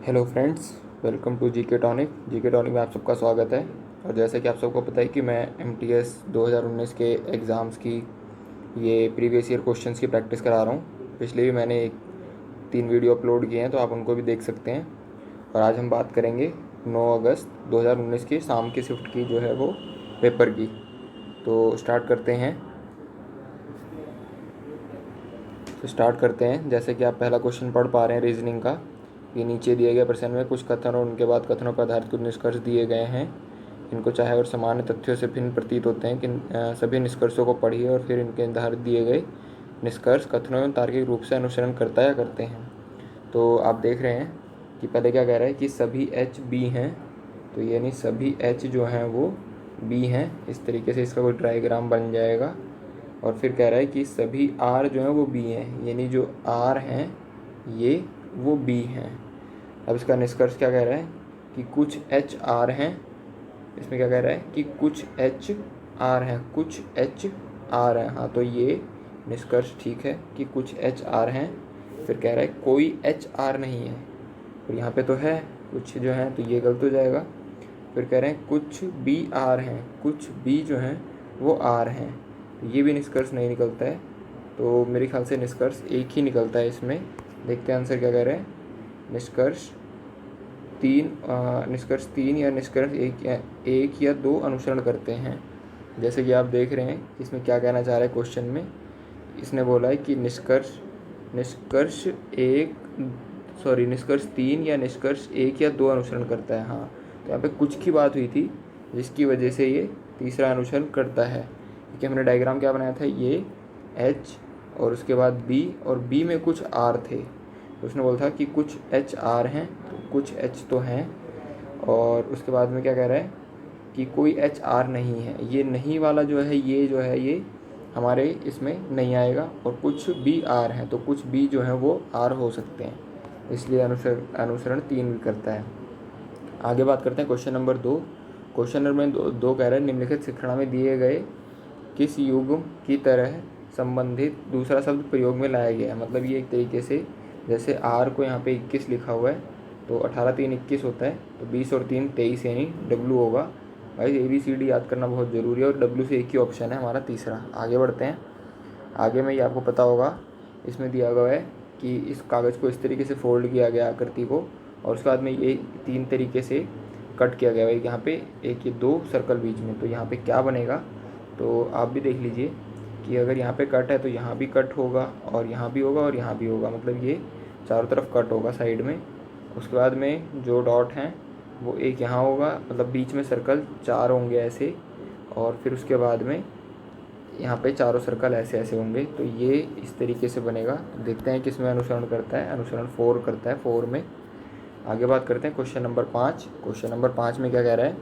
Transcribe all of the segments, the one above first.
Hello friends, welcome to GK tonic में आप सबका स्वागत है। और जैसे कि आप सबको पता है कि मैं एमटीएस 2019 के एग्ज़ाम्स की ये प्रीवियस ईयर क्वेश्चंस की प्रैक्टिस करा रहा हूँ। पिछले भी मैंने 3 वीडियो अपलोड किए हैं, तो आप उनको भी देख सकते हैं। और आज हम बात करेंगे 9 अगस्त 2019 की शाम की शिफ्ट की जो है वो पेपर की। तो स्टार्ट करते हैं। जैसे कि आप पहला क्वेश्चन पढ़ पा रहे हैं रीजनिंग का, ये नीचे दिए गए प्रश्न में कुछ कथन और उनके बाद कथनों पर आधारित कुछ निष्कर्ष दिए गए हैं। इनको चाहे और सामान्य तथ्यों से भिन्न प्रतीत होते हैं कि सभी निष्कर्षों को पढ़िए और फिर इनके आधारित दिए गए निष्कर्ष कथनों एवं तार्किक रूप से अनुसरण करता या करते हैं। तो आप देख रहे हैं कि पहले क्या कह रहा है कि सभी एच बी हैं, तो यानी सभी एच जो हैं वो बी हैं। इस तरीके से इसका कोई डायग्राम बन जाएगा। और फिर कह रहा है कि सभी आर जो हैं वो बी हैं, यानी जो आर हैं ये वो बी हैं। अब इसका निष्कर्ष क्या कह रहा है कि कुछ एच आर हैं। इसमें क्या कह रहा है कि कुछ एच आर हैं, कुछ एच आर हैं। हाँ, तो ये निष्कर्ष ठीक है कि कुछ एच आर हैं। फिर कह रहा है कोई एच आर नहीं है, और यहाँ पे तो है कुछ जो है, तो ये गलत हो जाएगा। फिर कह रहे हैं कुछ बी आर हैं, कुछ बी जो हैं वो आर हैं, तो ये भी निष्कर्ष नहीं निकलता है। तो मेरे ख्याल से निष्कर्ष एक ही निकलता है इसमें। देखते हैं आंसर क्या कह रहे हैं। निष्कर्ष तीन या निष्कर्ष एक या दो अनुसरण करते हैं। जैसे कि आप देख रहे हैं इसमें क्या कहना चाह रहा है क्वेश्चन में। इसने बोला है कि निष्कर्ष तीन या निष्कर्ष एक या दो अनुसरण करता है। हाँ, तो यहाँ पे कुछ की बात हुई थी जिसकी वजह से ये तीसरा अनुसरण करता है। क्योंकि हमने डायग्राम क्या बनाया था, ये एच और उसके बाद बी, और बी में कुछ आर थे। तो उसने बोला था कि कुछ एच आर हैं, तो कुछ एच तो हैं। और उसके बाद में क्या कह रहा है कि कोई एच आर नहीं है। ये नहीं वाला जो है ये हमारे इसमें नहीं आएगा। और कुछ बी आर हैं, तो कुछ बी जो हैं वो आर हो सकते हैं, इसलिए अनुसरण तीन भी करता है। आगे बात करते हैं क्वेश्चन नंबर 2। क्वेश्चन नंबर दो कह रहा है निम्नलिखित शिक्षणा में दिए गए किस युग्म की तरह संबंधित दूसरा शब्द प्रयोग में लाया गया है। मतलब ये एक तरीके से, जैसे आर को यहाँ पे 21 लिखा हुआ है, तो 18 3 21 होता है, तो 20 और 3 23, यानी डब्लू होगा। भाई ABCD याद करना बहुत ज़रूरी है, और डब्लू से एक ही ऑप्शन है हमारा तीसरा। आगे बढ़ते हैं। आगे में ये आपको पता होगा, इसमें दिया गया है कि इस कागज़ को इस तरीके से फोल्ड किया गया आकृति को, और उसके बाद में ये 3 तरीके से कट किया गया है। यहाँ पे एक ये 2 सर्कल बीच में, तो यहाँ पे क्या बनेगा, तो आप भी देख लीजिए कि अगर यहाँ पे कट है तो यहाँ भी कट होगा, और यहाँ भी होगा, और यहाँ भी होगा। मतलब ये चारों तरफ कट होगा साइड में। उसके बाद में जो डॉट हैं वो एक यहाँ होगा, मतलब बीच में सर्कल 4 होंगे ऐसे, और फिर उसके बाद में यहाँ पे चारों सर्कल ऐसे ऐसे होंगे। तो ये इस तरीके से बनेगा। तो देखते हैं किस में अनुसरण करता है। अनुसरण 4 करता है, 4 में। आगे बात करते हैं क्वेश्चन नंबर 5। क्वेश्चन नंबर 5 में क्या कह रहा है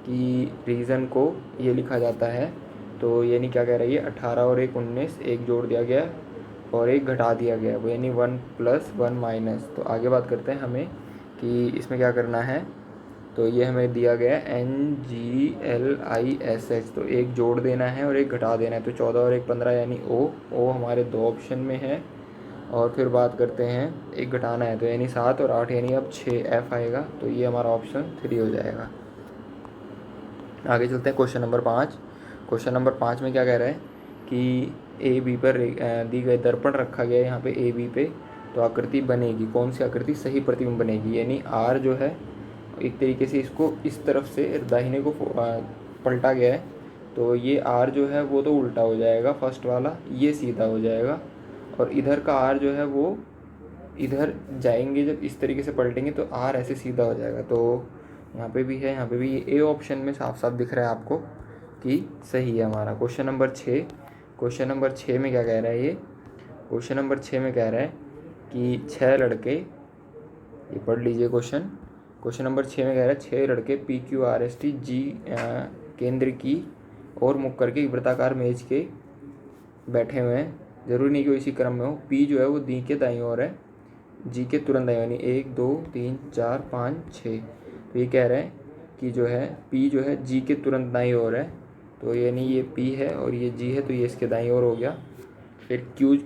कि रीज़न को ये लिखा जाता है। तो यानी क्या कह रहा है ये 18 और 1 19, एक जोड़ दिया गया और एक घटा दिया गया, वो यानी 1 + 1 माइनस। तो आगे बात करते हैं हमें कि इसमें क्या करना है। तो ये हमें दिया गया NGLISH, तो एक जोड़ देना है और एक घटा देना है। तो 14 और 1 15, यानी O हमारे 2 ऑप्शन में है। और फिर बात करते हैं एक घटाना है, तो यानी 7 और 8, यानी अब 6 F आएगा। तो ये हमारा ऑप्शन 3 हो जाएगा। आगे चलते हैं क्वेश्चन नंबर 5। क्वेश्चन नंबर 5 में क्या कह रहा है कि AB पर दी गई दर्पण रखा गया है यहाँ पे AB पे, तो आकृति बनेगी। कौन सी आकृति सही प्रतिबिंब बनेगी, यानी R जो है एक तरीके से इसको इस तरफ से दाहिने को पलटा गया है, तो ये R जो है वो तो उल्टा हो जाएगा, फर्स्ट वाला ये सीधा हो जाएगा। और इधर का R जो है वो इधर जाएंगे, जब इस तरीके से पलटेंगे तो R ऐसे सीधा हो जाएगा। तो यहाँ पे भी है, यहाँ पे भी A ऑप्शन में साफ साफ दिख रहा है आपको कि सही है हमारा। Question number 6। क्वेश्चन नंबर 6 में क्या कह रहा है ये, क्वेश्चन नंबर 6 में कह रहा है कि 6 लड़के, ये पढ़ लीजिए क्वेश्चन। क्वेश्चन नंबर 6 में कह रहा है 6 लड़के PQRST G केंद्र की और मुख करके एक वृत्ताकार मेज के बैठे हुए हैं। ज़रूरी नहीं कि वो इसी क्रम में हो। P जो है वो D के दाईं ओर है, G के तुरंत दाईं ओर, यानी 1 2 3 4 5 6। तो ये कह रहे हैं कि जो है P जो है G के तुरंत दाईं ओर है, तो यानी ये P है और ये G है, तो ये इसके दाईं ओर हो गया। फिर Q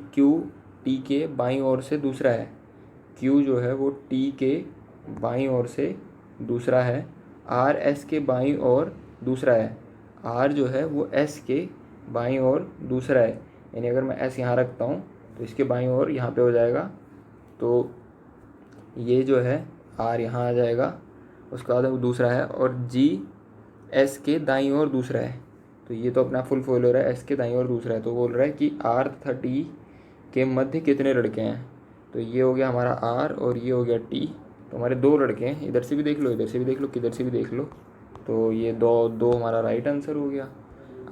T के बाईं ओर से दूसरा है। Q जो है वो T के बाईं ओर से दूसरा है, आर एस के बाईं ओर दूसरा है, आर जो है वो एस के बाईं ओर दूसरा है, यानी अगर मैं एस यहाँ रखता हूँ तो इसके बाईं ओर यहाँ पे हो जाएगा, तो ये जो है आर यहाँ आ जाएगा, उसके बाद वो दूसरा है, और जी एस के दाईं ओर दूसरा है, तो ये तो अपना फुल फॉल हो रहा है, एस के दाईं ओर दूसरा है, तो बोल रहा है कि आर तथा टी के मध्य कितने लड़के हैं, तो ये हो गया हमारा आर और ये हो गया टी, तो हमारे दो लड़के हैं, इधर से भी देख लो, इधर से भी देख लो, किधर से भी देख लो, तो ये दो दो हमारा राइट आंसर हो गया।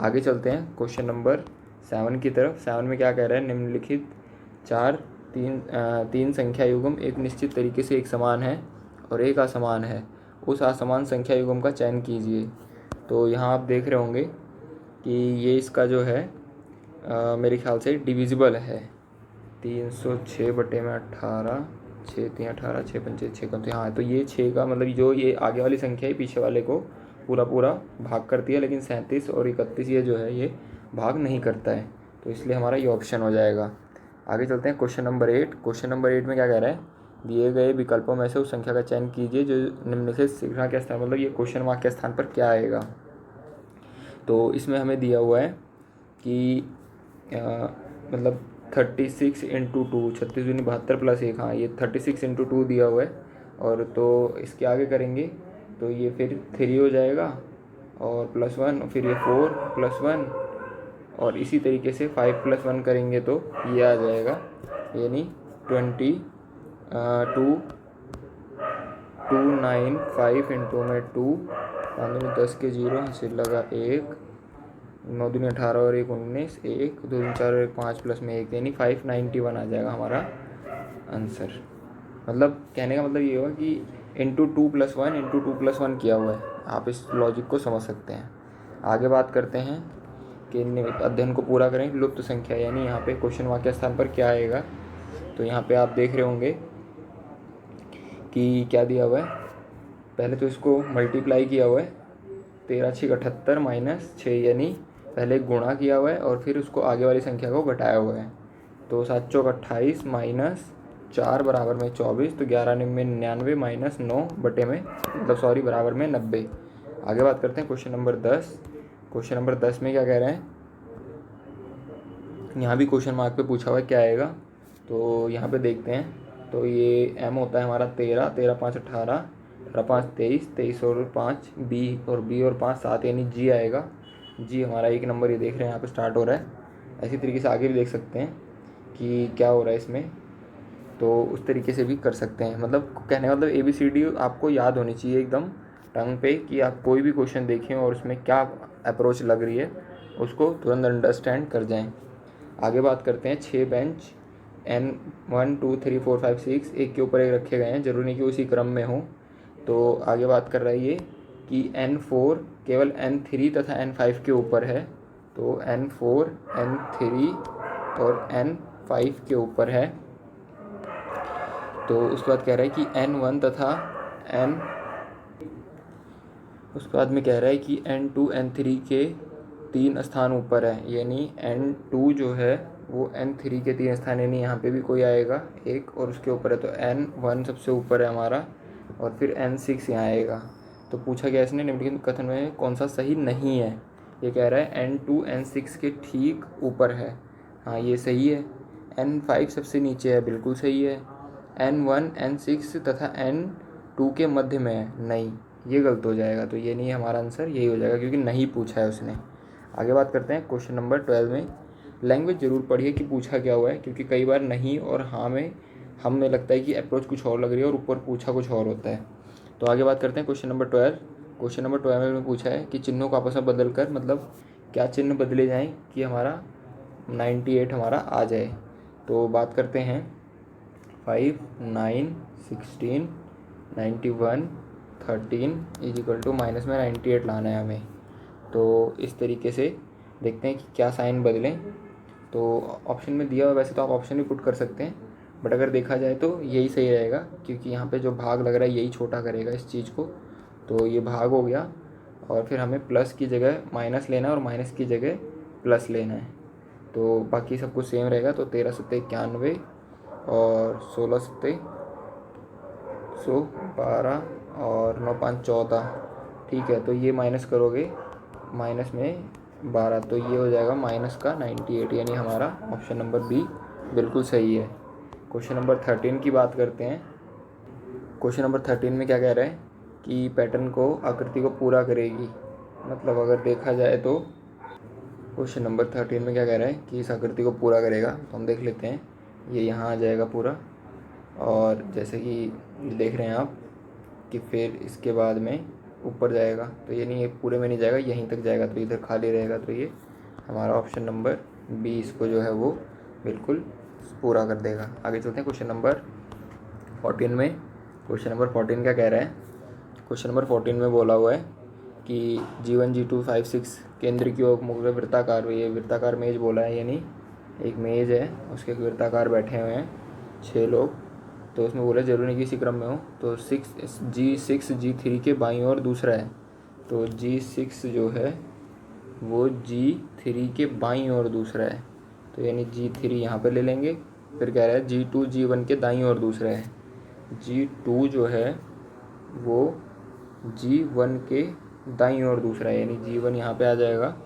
आगे चलते हैं क्वेश्चन नंबर 7 की तरफ। 7 में क्या कह रहा है, निम्नलिखित तीन संख्या युग्म एक निश्चित तरीके से एक समान है और एक असमान है, उस असमान संख्या युग्म का चयन कीजिए। तो यहाँ आप देख रहे होंगे कि ये इसका जो है मेरे ख्याल से डिविजिबल है, 306/18, 6×3 = 18, 6×5 = 6 हाँ, तो ये 6 का मतलब जो ये आगे वाली संख्या है पीछे वाले को पूरा पूरा भाग करती है, लेकिन 37 और 31 ये जो है ये भाग नहीं करता है, तो इसलिए हमारा ये ऑप्शन हो जाएगा। आगे चलते हैं क्वेश्चन नंबर 8। क्वेश्चन नंबर 8 में क्या कह रहा है, दिए गए विकल्पों में से उस संख्या का चयन कीजिए जो निम्नलिखित संख्या के स्थान, मतलब ये क्वेश्चन मार्क के स्थान पर क्या आएगा। तो इसमें हमें दिया हुआ है कि मतलब 36 × 2, 36 दूनी 72 + 1, हाँ ये 36 × 2 दिया हुआ है, और तो इसके आगे करेंगे तो ये फिर 3 हो जाएगा और +1, फिर ये 4 +1, और इसी तरीके से 5 + 1 करेंगे तो ये आ जाएगा, यानी 22 9 5 × 2 में 2, 5 दूनी 10 के 0, हंसी लगा 1, 9 दूनी 18 और 1 19, 1 2 दूनी 4 और 1 5 प्लस में 1, यानी 591 आ जाएगा हमारा आंसर। मतलब कहने का मतलब ये होगा कि ×2 + 1 × 2 + 1 किया हुआ है, आप इस लॉजिक को समझ सकते हैं। आगे बात करते हैं कि अध्ययन को पूरा करें, लुप्त संख्या, यानी यहाँ पे क्वेश्चन मार्क के स्थान पर क्या आएगा। तो यहाँ पे आप देख रहे होंगे कि क्या दिया हुआ है, पहले तो इसको मल्टीप्लाई किया हुआ है, 13 × 6 = 78 - 6, यानी पहले गुणा किया हुआ है और फिर उसको आगे वाली संख्या को घटाया हुआ है, तो 7 × 28 - 4 बराबर में 24, तो 11 × 99 - 9 बटे में मतलब सॉरी बराबर में 90। आगे बात करते हैं क्वेश्चन नंबर 10। क्वेश्चन नंबर 10 में क्या कह रहे हैं, यहाँ भी क्वेश्चन मार्क पे पूछा हुआ है क्या आएगा, तो यहाँ पे देखते हैं। तो ये m होता है हमारा 13, 13 × 5 = 18, 18 × 5 = 23, 23 और 5 b, और b और 5 7, यानी g आएगा। g हमारा 1 नंबर ये देख रहे हैं यहाँ पे स्टार्ट हो रहा है। ऐसी तरीके से आगे भी देख सकते हैं कि क्या हो रहा है इसमें, तो उस तरीके से भी कर सकते हैं। मतलब कहने का मतलब ABCD आपको याद होनी चाहिए एकदम टंग पे, कि आप कोई भी क्वेश्चन देखें और उसमें क्या अप्रोच लग रही है उसको तुरंत अंडरस्टैंड कर जाएं। आगे बात करते हैं 6 बेंच N 1 2 3 4 5 6 एक के ऊपर एक रखे गए हैं, ज़रूरी नहीं कि उसी क्रम में हो। तो आगे बात कर रहा है ये कि N4 केवल N3 तथा N5 के ऊपर है, तो N4 N3 और N5 के ऊपर है। तो उसके बाद कह रहा है कि N1 तथा उसके बाद में कह रहा है कि N2 N3 के 3 स्थान ऊपर है, यानी N2 जो है वो N3 के 3 स्थान, यानी यहाँ पे भी कोई आएगा एक और उसके ऊपर है, तो N1 सबसे ऊपर है हमारा, और फिर N6 यहाँ आएगा। तो पूछा गया इसने निम्नलिखित कथन में कौन सा सही नहीं है, ये कह रहा है N2 N6 के ठीक ऊपर है, हाँ ये सही है। N5 सबसे नीचे है, बिल्कुल सही है। N1 N6 तथा N2 के मध्य में है, नहीं ये गलत हो जाएगा, तो ये नहीं हमारा आंसर, यही हो जाएगा क्योंकि नहीं पूछा है उसने। आगे बात करते हैं क्वेश्चन नंबर 12 में। लैंग्वेज ज़रूर पढ़िए कि पूछा क्या हुआ है, क्योंकि कई बार नहीं और हाँ में हमें लगता है कि अप्रोच कुछ और लग रही है और ऊपर पूछा कुछ और होता है। तो आगे बात करते हैं क्वेश्चन नंबर 12। क्वेश्चन नंबर 12 में पूछा है कि चिन्हों को आपस में बदल कर, मतलब क्या चिन्ह बदले जाएँ कि हमारा 98 हमारा आ जाए। तो बात करते हैं 5 9 16 91 13 = माइनस में 98 लाना है हमें। तो इस तरीके से देखते हैं कि क्या साइन बदलें। तो ऑप्शन में दिया हुआ, वैसे तो आप ऑप्शन भी पुट कर सकते हैं, बट अगर देखा जाए तो यही सही रहेगा, क्योंकि यहाँ पे जो भाग लग रहा है यही छोटा करेगा इस चीज़ को। तो ये भाग हो गया, और फिर हमें प्लस की जगह माइनस लेना है और माइनस की जगह प्लस लेना है, तो बाकी सब कुछ सेम रहेगा। तो 13 × 7 = 91 और 16 × 112 और 9 5 14, ठीक है। तो ये माइनस करोगे, माइनस में 12, तो ये हो जाएगा माइनस का 98, यानी हमारा ऑप्शन नंबर बी बिल्कुल सही है। क्वेश्चन नंबर 13 की बात करते हैं। क्वेश्चन नंबर 13 में क्या कह रहा है कि पैटर्न को आकृति को पूरा करेगी। मतलब अगर देखा जाए तो क्वेश्चन नंबर 13 में क्या कह रहा है कि इस आकृति को पूरा करेगा। तो हम देख लेते हैं, ये यहाँ आ जाएगा पूरा, और जैसे कि देख रहे हैं आप कि फिर इसके बाद में ऊपर जाएगा, तो ये नहीं, ये पूरे में नहीं जाएगा, यहीं तक जाएगा, तो इधर खाली रहेगा। तो ये हमारा ऑप्शन नंबर बी इसको जो है वो बिल्कुल पूरा कर देगा। आगे चलते हैं क्वेश्चन नंबर 14 में। क्वेश्चन नंबर 14 क्या कह रहा है? क्वेश्चन नंबर 14 में बोला हुआ है कि G1 G2 5 6 केंद्र की ओर मुड़ वृत्ताकार, ये वृत्ताकार मेज बोला है, यानी एक मेज है, उसके वृत्ताकार बैठे हुए हैं 6 लोग। तो उसमें बोला जरूरी नहीं कि इसी क्रम में हो। तो G6 G3 के बाईं ओर दूसरा है, तो G6 जो है वो G3 के बाईं ओर दूसरा है, तो यानी G3 यहाँ पे ले लेंगे। फिर कह रहा है G2 G1 के दाईं ओर दूसरा है, G2 जो है वो G1 के दाईं ओर दूसरा है, यानी G1 यहाँ पे आ जाएगा।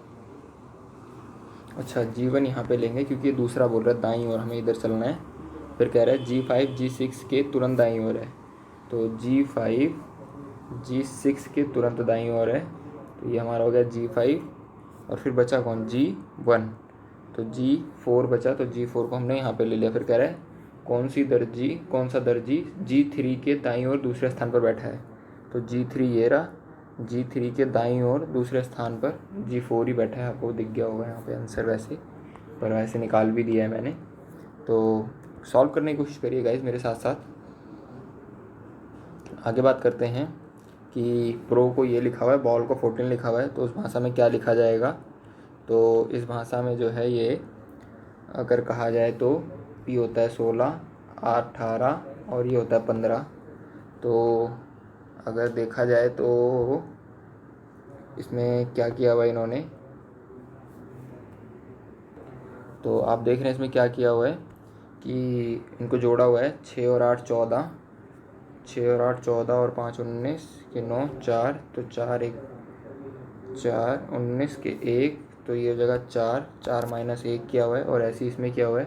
अच्छा, G1 यहाँ पे लेंगे क्योंकि ये दूसरा बोल रहा है दाईं ओर, हमें इधर चलना है। फिर कह रहा है G5 G6 के तुरंत दाईं ओर है, तो G5 G6 के तुरंत दाईं ओर है, तो ये हमारा हो गया G5। और फिर बचा कौन? G1, तो G4 बचा, तो G4 को हमने यहाँ पे ले लिया। फिर कह रहा है कौन सा दर्जी G3 के दाईं ओर दूसरे स्थान पर बैठा है, तो G3 ये रहा, G3 के दाईं ओर दूसरे स्थान पर G4 ही बैठा है। आपको दिख गया होगा यहाँ पे आंसर, वैसे पर वैसे निकाल भी दिया है मैंने। तो सॉल्व करने की कोशिश करिए गाइस मेरे साथ साथ। आगे बात करते हैं कि प्रो को ये लिखा हुआ है, बॉल को 14 लिखा हुआ है, तो उस भाषा में क्या लिखा जाएगा? तो इस भाषा में जो है ये अगर कहा जाए तो P होता है 16, R 18 और ये होता है 15। तो अगर देखा जाए तो इसमें क्या किया हुआ है इन्होंने, तो आप देख रहे हैं इसमें क्या किया हुआ है कि इनको जोड़ा हुआ है 6 और 8 14, 6 और 8 14 और 5 19 के 9 4, तो 4 1 4 19 के 1, तो ये जगह 4 4 माइनस 1 किया हुआ है। और ऐसे इसमें किया हुआ है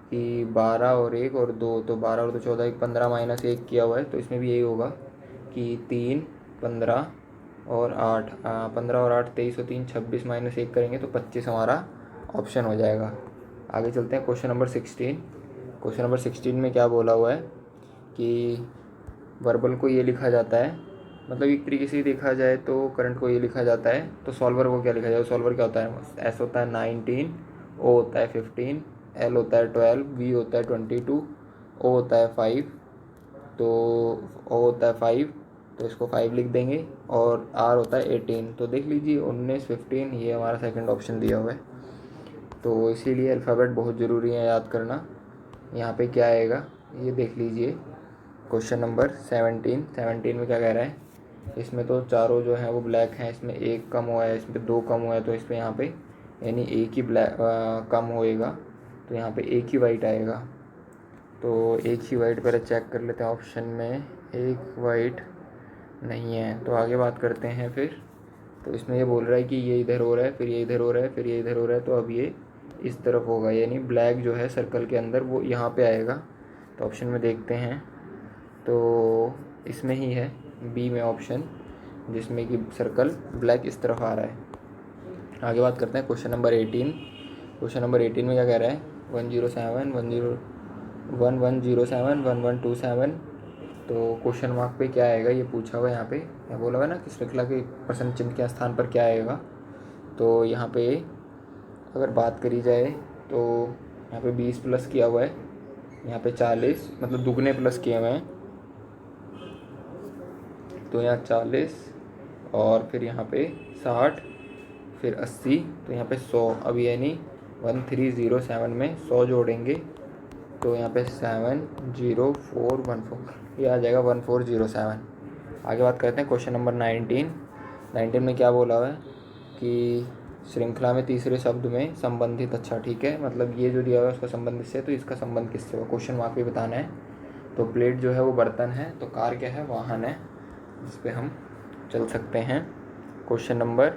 कि 12 और 1 और 2, तो 12 और 2 14, 15 माइनस 1 किया हुआ है। तो इसमें भी यही होगा कि 3 15 और 8, 15 और 8 23 और 3 26 माइनस 1 करेंगे तो 25 हमारा ऑप्शन हो जाएगा। आगे चलते हैं क्वेश्चन नंबर 16। क्वेश्चन नंबर 16 में क्या बोला हुआ है कि वर्बल को ये लिखा जाता है, मतलब एक तरीके से देखा जाए तो करंट को ये लिखा जाता है, तो सॉल्वर को क्या लिखा जाए? सॉल्वर क्या होता है? एस होता है 19, ओ होता है 15, एल होता है 12, वी होता है 22, ओ होता है 5, तो ओ होता है 5, तो इसको 5 लिख देंगे, और आर होता है 18। तो देख लीजिए 19 15, ये हमारा सेकंड ऑप्शन दिया हुआ है। तो इसीलिए अल्फ़ाबेट बहुत ज़रूरी है याद करना। यहाँ पे क्या आएगा ये देख लीजिए। क्वेश्चन नंबर 17 में क्या कह रहा है? इसमें तो चारों जो हैं वो ब्लैक हैं, इसमें एक कम हुआ है, इसमें 2 कम हुआ है, तो इस पर यहाँ पे यानी एक ही ब्लैक कम होएगा, तो यहाँ पे एक ही वाइट आएगा। तो एक ही वाइट पहले चेक कर लेते हैं, ऑप्शन में एक वाइट नहीं है। तो आगे बात करते हैं फिर। तो इसमें ये बोल रहा है कि ये इधर हो रहा है, फिर ये इधर हो रहा है, फिर ये इधर हो रहा है, तो अब ये इस तरफ होगा, यानी ब्लैक जो है सर्कल के अंदर वो यहाँ पे आएगा। तो ऑप्शन में देखते हैं, तो इसमें ही है बी में ऑप्शन, जिसमें कि सर्कल ब्लैक इस तरफ आ रहा है। आगे बात करते हैं क्वेश्चन नंबर 18। क्वेश्चन नंबर 18 में क्या कह रहा है? 107 1107 1127, तो क्वेश्चन मार्क पे क्या आएगा ये पूछा हुआ है। यहाँ पे क्या बोला हुआ है ना कि श्रृंखला के प्रश्न चिन्ह के स्थान पर क्या आएगा। तो यहाँ पे अगर बात करी जाए तो यहाँ पे 20 प्लस किया हुआ है, यहाँ पे 40, मतलब दुगने प्लस किए हुए हैं, तो यहाँ 40 और फिर यहाँ पे 60, फिर 80, तो यहाँ पे 100। अब यानी 1307 में 100 जोड़ेंगे तो यहाँ पे 70414, ये आ जाएगा 1407। आगे बात करते हैं क्वेश्चन नंबर 19 में क्या बोला हुआ है कि श्रृंखला में तीसरे शब्द में संबंधित, अच्छा ठीक है, मतलब ये जो दिया हुआ है उसका संबंधित से, तो इसका संबंध किससे हुआ? क्वेश्चन मार्क भी बताना है। तो प्लेट जो है वो बर्तन है, तो कार क्या है, वाहन है जिस पे हम चल सकते हैं। क्वेश्चन नंबर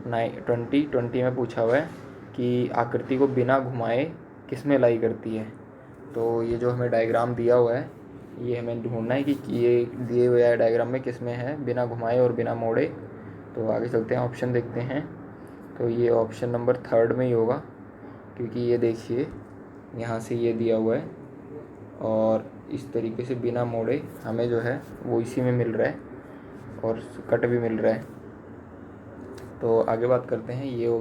20 में पूछा हुआ है कि आकृति को बिना घुमाए किस में लाई करती है। तो ये जो हमें डायग्राम दिया हुआ है ये हमें ढूंढना है कि ये दिए हुए डायग्राम में किस में है, बिना घुमाए और बिना मोड़े। तो आगे चलते हैं, ऑप्शन देखते हैं। तो ये ऑप्शन नंबर 3 में ही होगा, क्योंकि ये देखिए यहाँ से ये दिया हुआ है और इस तरीके से बिना मोड़े हमें जो है वो इसी में मिल रहा है और कट भी मिल रहा है। तो आगे बात करते हैं, ये हो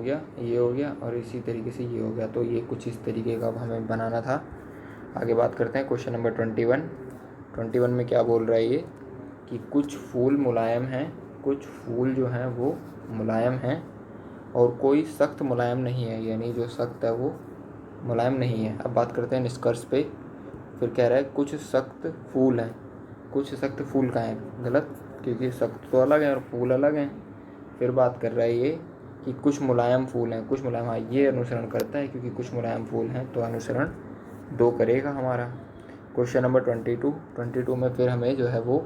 गया और इसी तरीके से ये हो गया। तो ये कुछ इस तरीके का हमें बनाना था। आगे बात करते हैं क्वेश्चन नंबर 21 में क्या बोल रहा है ये कि कुछ फूल मुलायम हैं, कुछ फूल जो हैं वो मुलायम हैं और कोई सख्त मुलायम नहीं है, यानी जो सख्त है वो मुलायम नहीं है। अब बात करते हैं निष्कर्ष पे। फिर कह रहा है कुछ सख्त फूल हैं, कुछ सख्त फूल का है, गलत, क्योंकि सख्त तो अलग है और फूल अलग हैं। फिर बात कर रहा है ये कि कुछ मुलायम फूल हैं, कुछ मुलायम, हाँ ये अनुसरण करता है क्योंकि कुछ मुलायम फूल हैं, तो अनुसरण 2 करेगा हमारा। क्वेश्चन नंबर 22 में फिर हमें जो है वो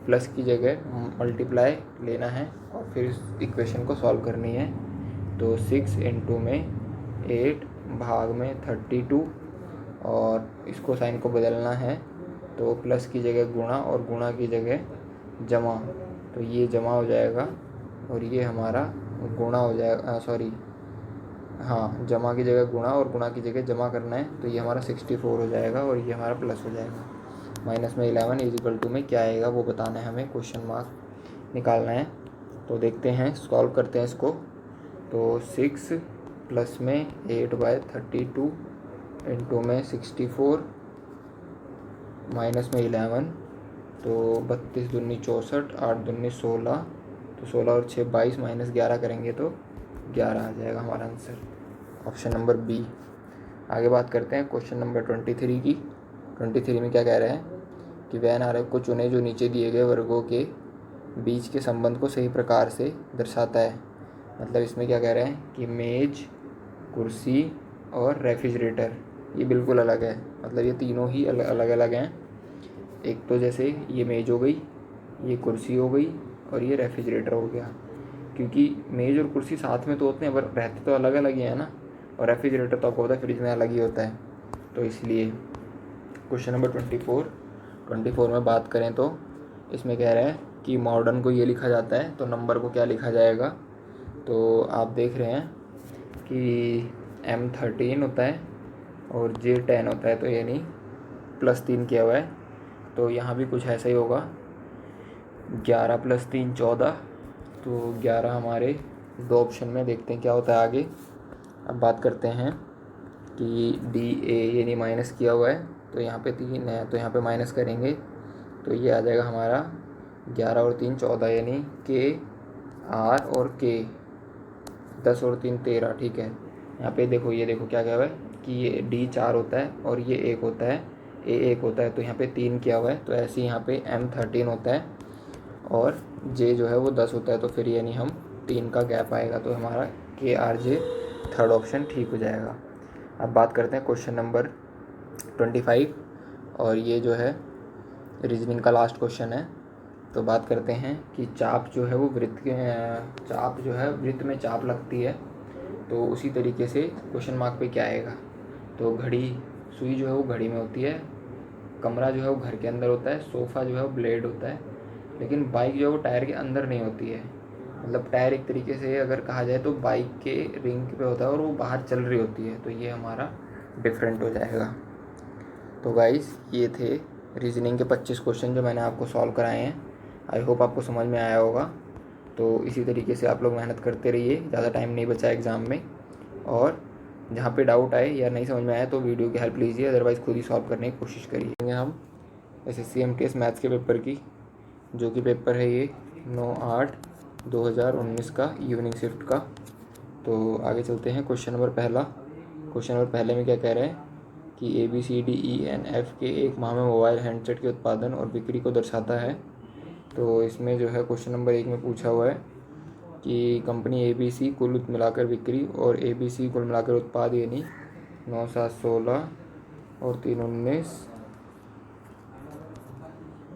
प्लस की जगह मल्टीप्लाई लेना है और फिर इस इक्वेशन को सॉल्व करनी है। तो 6 इंटू में 8 भाग में 32 और इसको साइन को बदलना है, तो प्लस की जगह गुणा और गुणा की जगह जमा, तो ये जमा हो जाएगा और ये हमारा गुणा हो जाएगा, जमा की जगह गुणा और गुणा की जगह जमा करना है, तो ये हमारा 64 हो जाएगा और ये हमारा प्लस हो जाएगा। माइनस में 11 इजिकल टू में क्या आएगा वो बताना है हमें, क्वेश्चन मार्क निकालना है। तो देखते हैं, सॉल्व करते हैं इसको। तो 6 प्लस में 8/32 इंटू में 64 माइनस में 11, तो 32 दूनी 64, 8 दूनी 16, तो 16 और 6 22, माइनस 11 करेंगे तो 11 आ जाएगा हमारा आंसर, ऑप्शन नंबर बी। आगे बात करते हैं क्वेश्चन नंबर 23 की। 23 में क्या कह रहे हैं कि वैन आरेख को चुने जो नीचे दिए गए वर्गों के बीच के संबंध को सही प्रकार से दर्शाता है। मतलब इसमें क्या कह रहे हैं कि मेज, कुर्सी और रेफ्रिजरेटर ये बिल्कुल अलग है, मतलब ये तीनों ही अलग अलग हैं। एक तो जैसे ये मेज हो गई, ये कुर्सी हो गई और ये रेफ्रिजरेटर हो गया, क्योंकि मेज और कुर्सी साथ में तो होते हैं पर रहते तो अलग अलग ही है ना, और रेफ्रिजरेटर तो आपको होता है फ्रिज में अलग ही होता है, तो इसलिए। क्वेश्चन नंबर 24 में बात करें तो इसमें कह रहे हैं कि मॉडर्न को ये लिखा जाता है, तो नंबर को क्या लिखा जाएगा। तो आप देख रहे हैं कि M13 होता है और J10 होता है, तो यानी +3 किया हुआ है, तो यहाँ भी कुछ ऐसा ही होगा। 11 + 3 14, तो 11 हमारे 2 ऑप्शन में, देखते हैं क्या होता है आगे। अब बात करते हैं कि DA यानी माइनस किया हुआ है, तो यहाँ पे 3 है तो यहाँ पे माइनस करेंगे, तो ये आ जाएगा हमारा 11 और 3 14, यानी KR और K 10 और 3 13, ठीक है। यहाँ पे देखो, ये देखो क्या हुआ है कि ये D 4 होता है और ये 1 होता है, A 1 होता है, तो यहाँ पे 3 किया हुआ है, तो ऐसे ही यहाँ पे M13 होता है और J जो है वो 10 होता है, तो फिर यानी हम 3 का गैप आएगा, तो हमारा KRJ 3rd ऑप्शन ठीक हो जाएगा। अब बात करते हैं क्वेश्चन नंबर 25 और ये जो है रीजनिंग का लास्ट क्वेश्चन है। तो बात करते हैं कि चाप जो है वो वृत्त में चाप लगती है, तो उसी तरीके से क्वेश्चन मार्क पे क्या आएगा। तो घड़ी, सुई जो है वो घड़ी में होती है, कमरा जो है वो घर के अंदर होता है, सोफ़ा जो है वो ब्लेड होता है, लेकिन बाइक जो है वो टायर के अंदर नहीं होती है। मतलब टायर एक तरीके से अगर कहा जाए तो बाइक के रिंग पे होता है और वो बाहर चल रही होती है, तो ये हमारा डिफरेंट हो जाएगा। तो गाइस ये थे रीजनिंग के 25 क्वेश्चन जो मैंने आपको सॉल्व कराए हैं। आई होप आपको समझ में आया होगा। तो इसी तरीके से आप लोग मेहनत करते रहिए, ज़्यादा टाइम नहीं बचा एग्ज़ाम में, और जहाँ पे डाउट आए या नहीं समझ में आया तो वीडियो की हेल्प लीजिए, अदरवाइज़ खुद ही सॉल्व करने की कोशिश करिए। हम SSC MTS मैथ्स के पेपर की, जो कि पेपर है ये 9/8/2019 का, इवनिंग शिफ्ट का। तो आगे चलते हैं, क्वेश्चन नंबर पहले में क्या कह रहे हैं कि ABCDENF के एक माह में मोबाइल हैंडसेट के उत्पादन और बिक्री को दर्शाता है। तो इसमें जो है क्वेश्चन नंबर 1 में पूछा हुआ है कि कंपनी ABC कुल मिलाकर बिक्री और ABC कुल मिलाकर उत्पाद यानी 9 7 16 और 3 19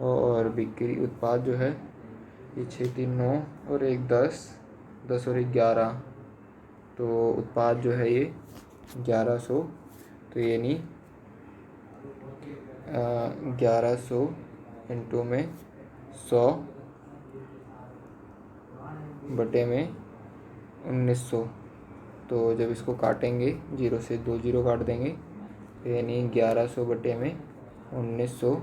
और बिक्री उत्पाद जो है ये 6 3 9 और 1 10, 10 और 1 11, तो उत्पाद जो है ये 1100, तो ये नहीं 1100 इंटू में 100 बटे में 1900, तो जब इसको काटेंगे 0 से 2 0 काट देंगे, तो यानी 1100 बटे में 1900,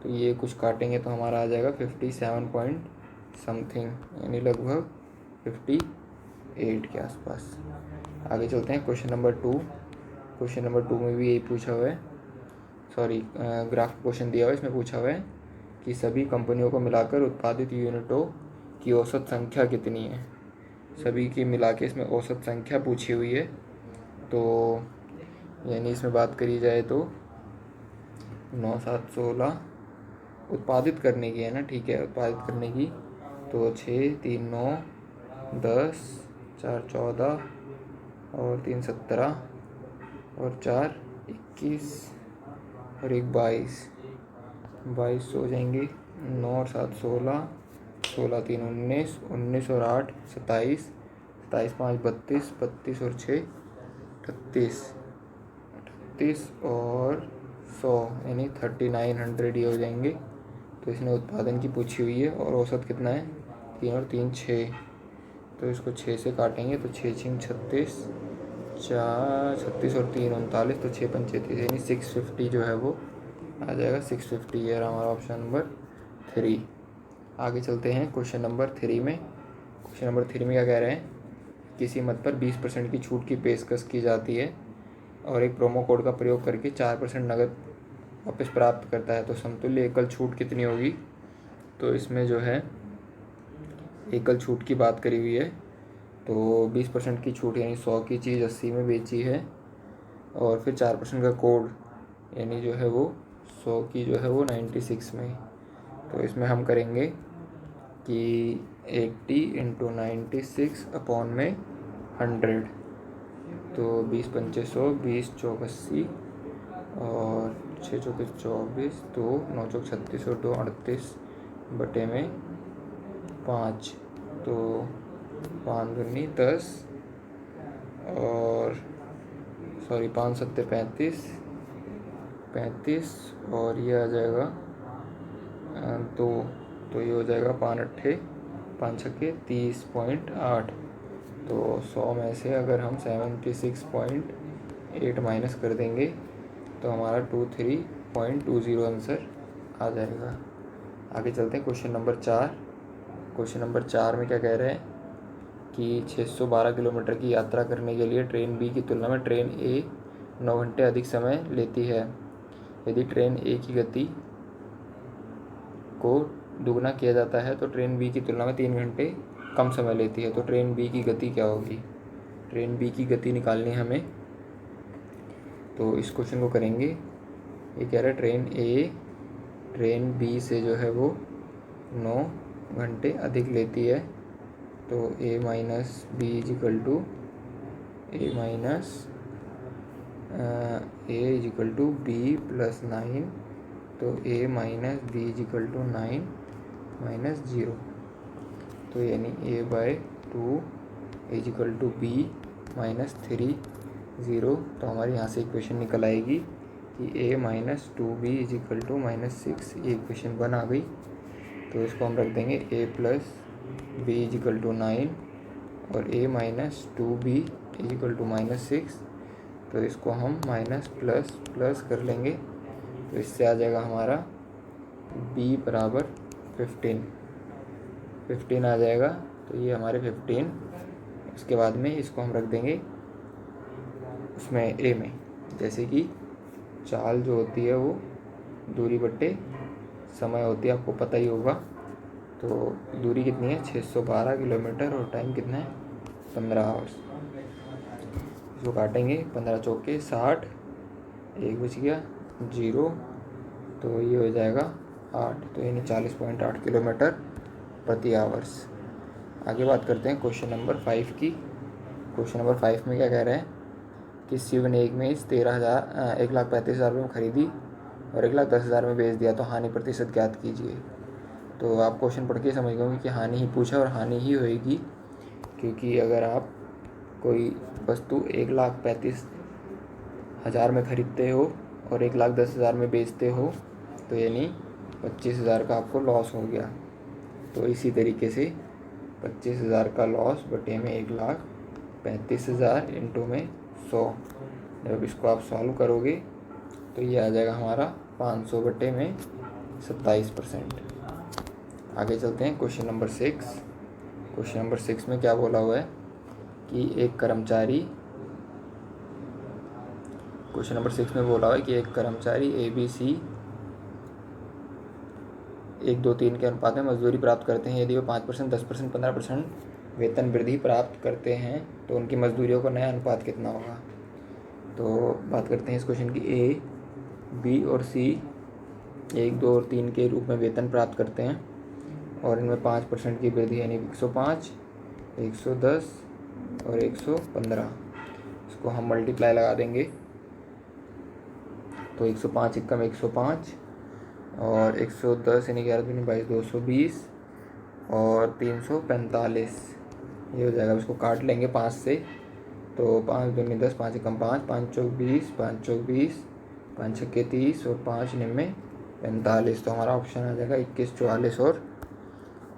तो ये कुछ काटेंगे तो हमारा आ जाएगा 57 पॉइंट समथिंग, यानी लगभग 58 के आसपास। आगे चलते हैं क्वेश्चन नंबर 2। क्वेश्चन नंबर 2 में भी यही पूछा हुआ है, सॉरी ग्राफ क्वेश्चन दिया हुआ है, इसमें पूछा हुआ है कि सभी कंपनियों को मिलाकर उत्पादित यूनिटों की औसत संख्या कितनी है। सभी की मिला के इसमें औसत संख्या पूछी हुई है, तो यानी इसमें बात करी जाए तो 9 7 16 उत्पादित करने की है ना, ठीक है, उत्पादित करने की, तो 6 3 9 10 4 14 और 3 17 और 4 21 और 1 22, 22 हो जाएंगे। 9 और 7 16, 16 3 19, 19 और 8 27, 27 5 32, 32 और 6 38, 38 और 100 यानी 3900 ये हो जाएंगे। तो इसने उत्पादन की पूछी हुई है और औसत कितना है, 3 और 3 6, तो इसको 6 से काटेंगे तो 6 6 36, 4 36 और 3 39, तो 6 5 33, यानी 650 जो है वो आ जाएगा। 650 ये रहा हमारा ऑप्शन नंबर 3। आगे चलते हैं क्वेश्चन नंबर 3 में। क्वेश्चन नंबर 3 में क्या कह रहे हैं, किसी मद पर 20% की छूट की पेशकश की जाती है और एक प्रोमो कोड का प्रयोग करके 4% नकद वापस प्राप्त करता है, तो समतुल्य एकल छूट कितनी होगी। तो इसमें जो है एकल छूट की बात करी हुई है, तो 20% की छूट यानी 100 की चीज़ 80 में बेची है और फिर 4% का कोड यानी जो है वो 100 की जो है वो 96 में। तो इसमें हम करेंगे कि 80 इंटू 96 अपॉन में 100, तो 20 पंचे 100, 20 चौक 80 और 6 चौके 24, तो 9 चौक 36 और 2 38 बटे में 5, तो 5 दूनी 10 और सॉरी 5 सत्ते 35 और ये आ जाएगा 2, तो ये हो जाएगा 5 अट्ठे 5 छक्के 30.8, तो 100 में से अगर हम 76.8 माइनस कर देंगे तो हमारा 23.20 आंसर आ जाएगा। आगे चलते हैं क्वेश्चन नंबर 4। क्वेश्चन नंबर 4 में क्या कह रहे हैं कि 612 किलोमीटर की यात्रा करने के लिए ट्रेन बी की तुलना में ट्रेन ए 9 घंटे अधिक समय लेती है। यदि ट्रेन ए की गति को दुगना किया जाता है तो ट्रेन बी की तुलना में 3 घंटे कम समय लेती है, तो ट्रेन बी की गति क्या होगी। ट्रेन बी की गति निकालनी है हमें, तो इस क्वेश्चन को करेंगे। ये कह रहा है ट्रेन ए ट्रेन बी से जो है वो 9 घंटे अधिक लेती है, तो a minus b equal to a minus a equal to b plus 9, तो a minus b equal to 9 minus 0, तो यानी a by 2 equal to b minus 3 0, तो हमारी यहाँ से इक्वेशन निकल आएगी कि ए माइनस 2b इजिकल टू -6, ये इक्वेशन बन आ गई। तो इसको हम रख देंगे ए प्लस बी इजिकल टू 9 और ए माइनस 2b इजिकल टू -6, तो इसको हम माइनस प्लस प्लस कर लेंगे, तो इससे आ जाएगा हमारा b बराबर 15 आ जाएगा, तो ये हमारे 15। उसके बाद में इसको हम रख देंगे उसमें ए में, जैसे कि चाल जो होती है वो दूरी बट्टे समय होती है, आपको पता ही होगा। तो दूरी कितनी है 612 किलोमीटर और टाइम कितना है 15 आवर्स। इसको काटेंगे 15 चौके 60, 1 बच गया 0, तो ये हो जाएगा 8, तो यानी 40.8 किलोमीटर प्रति आवर्स। आगे बात करते हैं क्वेश्चन नंबर 5 की। क्वेश्चन नंबर 5 में क्या कह रहे हैं कि शिव ने एक मेज़ 1,35,000 रुपये में खरीदी और 1,10,000 में बेच दिया तो हानि प्रतिशत ज्ञात कीजिए। तो आप क्वेश्चन पढ़ के समझ गए होंगे कि हानि ही पूछा और हानि ही होएगी, क्योंकि अगर आप कोई वस्तु 1,35,000 में ख़रीदते हो और 1,10,000 में बेचते हो तो यानी 25,000 का आपको लॉस हो गया। तो इसी तरीके से 25,000 का लॉस बटे में 1,35,000 इंटू में 100, जब इसको आप सॉल्व करोगे तो ये आ जाएगा हमारा 500 बटे में 27%। आगे चलते हैं क्वेश्चन नंबर 6। क्वेश्चन नंबर 6 में क्या बोला हुआ है कि एक कर्मचारी क्वेश्चन नंबर 6 में बोला हुआ है कि एक कर्मचारी ABC 1, 2, 3 के अनुपात में मजदूरी प्राप्त करते हैं। यदि वे 5%, 10%, 15% वेतन वृद्धि प्राप्त करते हैं तो उनकी मजदूरियों का नया अनुपात कितना होगा। तो बात करते हैं इस क्वेश्चन की। A, B और C 1, 2 और 3 के रूप में वेतन प्राप्त करते हैं और इनमें 5% की वृद्धि यानी 105, 110 और 115। इसको हम मल्टीप्लाई लगा देंगे तो 105 एकम 105 और 110 यानी 11 दूनी 22, 220 और 345 ये हो जाएगा। इसको काट लेंगे 5 से तो 5 दूनी 10, 5 एकम 5, 5 चौक 20, 5 चौक 20, 5 छक्के 30 और 5 निम्न 45। तो हमारा ऑप्शन आ जाएगा 21, 44 और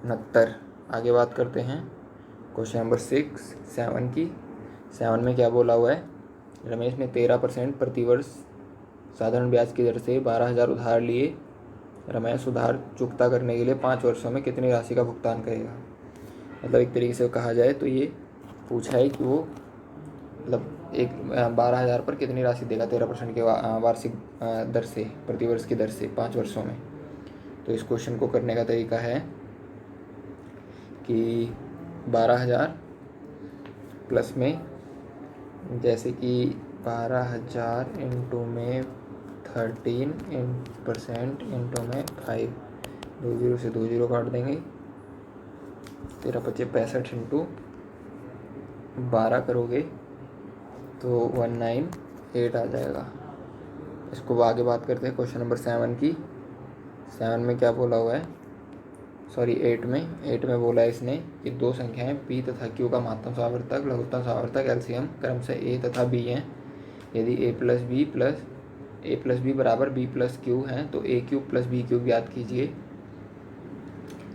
69। आगे बात करते हैं क्वेश्चन नंबर 7 की। 7 में क्या बोला हुआ है, रमेश ने 13% प्रतिवर्ष साधारण ब्याज की दर से 12,000 उधार लिए। रमेश उधार चुकता करने के लिए 5 वर्षों में कितनी राशि का भुगतान करेगा। मतलब एक तरीके से कहा जाए तो ये पूछा है कि वो मतलब 12,000 पर कितनी राशि देगा 13% के वार्षिक दर से, प्रतिवर्ष की दर से 5 वर्षों में। तो इस क्वेश्चन को करने का तरीका है कि 12,000 प्लस में जैसे कि 12,000 इंटू में 13% इंटू में 5, 2 जीरो से 2 जीरो काट देंगे, 13 पच्चीस 65 इंटू 12 करोगे तो 198 आ जाएगा। इसको आगे बात करते हैं क्वेश्चन नंबर 7 की। 7 में क्या बोला हुआ है, 8 में बोला है इसने कि दो संख्याएं P तथा Q का महत्तम सावर्तक लघुत्तम सावर्तक LCM क्रमशः A तथा B हैं। यदि A प्लस बी बराबर B प्लस Q हैं तो A cube plus B cube ज्ञात कीजिए।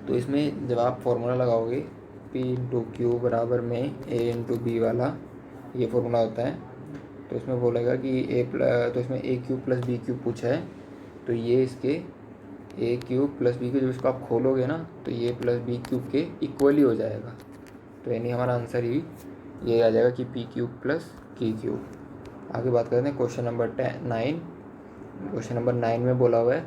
तो इसमें जब आप फॉर्मूला लगाओगे P इंटू क्यू बराबर में A इंटू बी वाला ये फॉर्मूला होता है, तो इसमें बोलेगा कि तो इसमें A cube plus B cube पूछा है तो ये इसके A cube plus B cube जब इसको आप खोलोगे ना तो ये प्लस B क्यूब के इक्वल ही हो जाएगा। तो यानी हमारा आंसर ही ये आ जाएगा कि P cube plus Q cube. आगे बात करते हैं क्वेश्चन नंबर 9। क्वेश्चन नंबर 9 में बोला हुआ है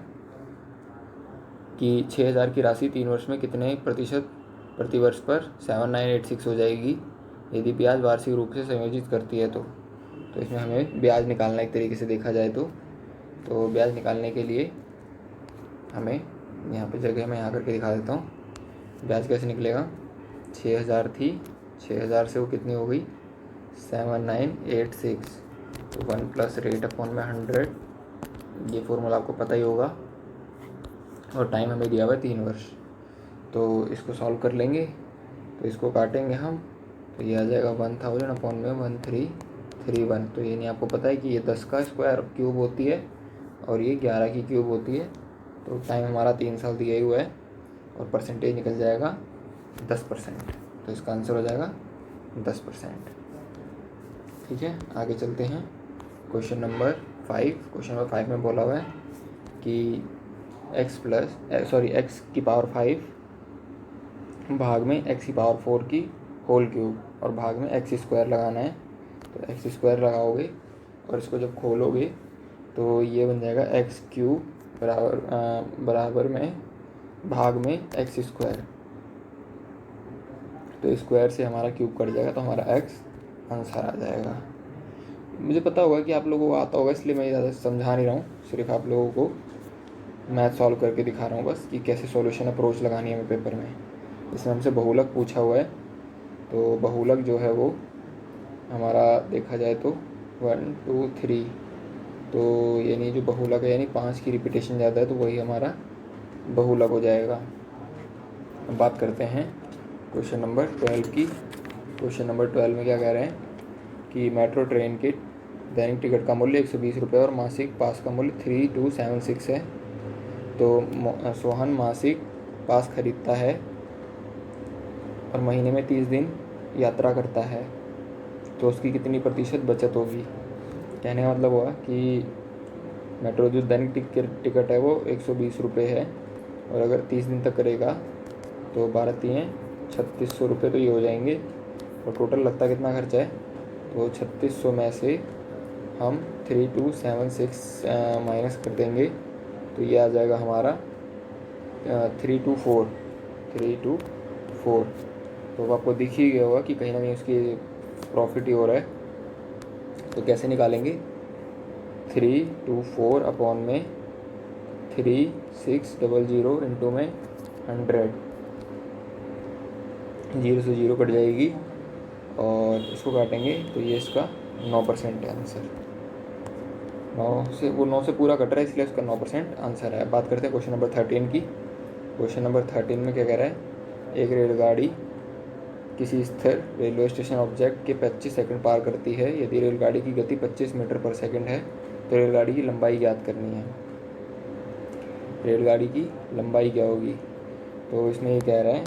कि 6,000 की राशि 3 वर्ष में कितने प्रतिशत प्रतिवर्ष पर 7986 हो जाएगी यदि ब्याज वार्षिक रूप से संयोजित करती है। तो इसमें हमें ब्याज निकालना एक तरीके से देखा जाए तो ब्याज निकालने के लिए हमें यहाँ पे जगह मैं यहाँ करके दिखा देता हूँ। ब्याज कैसे निकलेगा, 6,000 थी, 6,000 से वो कितनी हो गई 7986, तो 1 प्लस रेट अपॉन में 100, ये फॉर्मूला आपको पता ही होगा। और टाइम हमें दिया हुआ है 3 वर्ष। तो इसको सॉल्व कर लेंगे तो इसको काटेंगे हम तो ये आ जाएगा 1000 अपॉन में 1331। तो ये नहीं आपको पता है कि ये 10 का स्क्वायर क्यूब होती है और ये 11 की क्यूब होती है। तो टाइम हमारा 3 साल दिया ही हुआ है और परसेंटेज निकल जाएगा 10%। तो इसका आंसर हो जाएगा 10%। ठीक है, आगे चलते हैं क्वेश्चन नंबर 5। क्वेश्चन नंबर 5 में बोला हुआ है कि x की पावर 5 भाग में x की पावर 4 की होल क्यूब और भाग में x स्क्वायर लगाना है। तो x स्क्वायर लगाओगे और इसको जब खोलोगे तो ये बन जाएगा x क्यूब बराबर में भाग में x स्क्वायर। तो स्क्वायर से हमारा क्यूब कट जाएगा तो हमारा x आंसर आ जाएगा। मुझे पता होगा कि आप लोगों को आता होगा इसलिए मैं ज़्यादा समझा नहीं रहा हूँ, सिर्फ आप लोगों को मैथ सॉल्व करके दिखा रहा हूँ बस कि कैसे सॉल्यूशन अप्रोच लगानी है हमें पेपर में। इसमें हमसे बहुलक पूछा हुआ है तो बहुलक जो है वो हमारा देखा जाए तो 1 2 3 तो यानी जो बहुलक है यानी 5 की रिपीटेशन ज़्यादा है तो वही हमारा बहुलक हो जाएगा। अब बात करते हैं क्वेश्चन नंबर 12 की। क्वेश्चन नंबर 12 में क्या कह रहे हैं कि मेट्रो ट्रेन की दैनिक टिकट का मूल्य 120 रुपये और मासिक पास का मूल्य 3276 है। तो सोहन मासिक पास खरीदता है और महीने में 30 दिन यात्रा करता है, तो उसकी कितनी प्रतिशत बचत होगी। कहने का मतलब हुआ कि मेट्रो जो दैनिक टिकट है वो 120 रुपये है और अगर 30 दिन तक करेगा तो 12×3=3600 रुपये तो ये हो जाएंगे। और टोटल लगता कितना खर्चा है, तो 3600 में से हम 3276 माइनस कर देंगे तो ये आ जाएगा हमारा 324। तो अब आपको दिख ही गया होगा कि कहीं ना कहीं उसकी प्रॉफिट ही हो रहा है। तो कैसे निकालेंगे, 324 अपॉन में 3600 इंटू में 100, 0 से 0 कट जाएगी और इसको काटेंगे तो ये इसका 9% है आंसर। 9 से पूरा कट रहा है इसलिए उसका 9% आंसर है। बात करते हैं क्वेश्चन नंबर 13 की। क्वेश्चन नंबर 13 में क्या कह रहा है, एक रेलगाड़ी किसी स्थिर रेलवे स्टेशन ऑब्जेक्ट के 25 सेकंड पार करती है। यदि रेलगाड़ी की गति 25 मीटर पर सेकंड है तो रेलगाड़ी की लंबाई ज्ञात करनी है। रेलगाड़ी की लंबाई क्या होगी, तो इसमें ये कह रहा है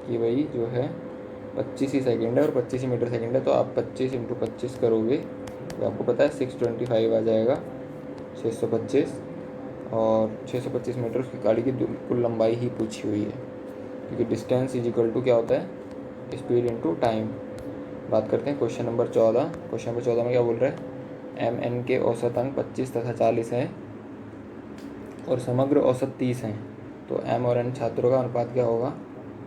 कि भाई जो है 25 ही सेकंड है और 25 ही मीटर सेकंड है, तो आप 25 × 25 करोगे तो आपको पता है 625 आ जाएगा, 625। और 625 मीटर उसकी गाड़ी की कुल लंबाई ही पूछी हुई है, क्योंकि डिस्टेंस इज इक्वल टू क्या होता है, स्पीड इनटू टाइम। बात करते हैं क्वेश्चन नंबर 14। क्वेश्चन नंबर 14 में क्या बोल रहा है, MN के औसत अंक 25 तथा 40 हैं और समग्र औसत 30 हैं, तो M और N छात्रों का अनुपात क्या होगा।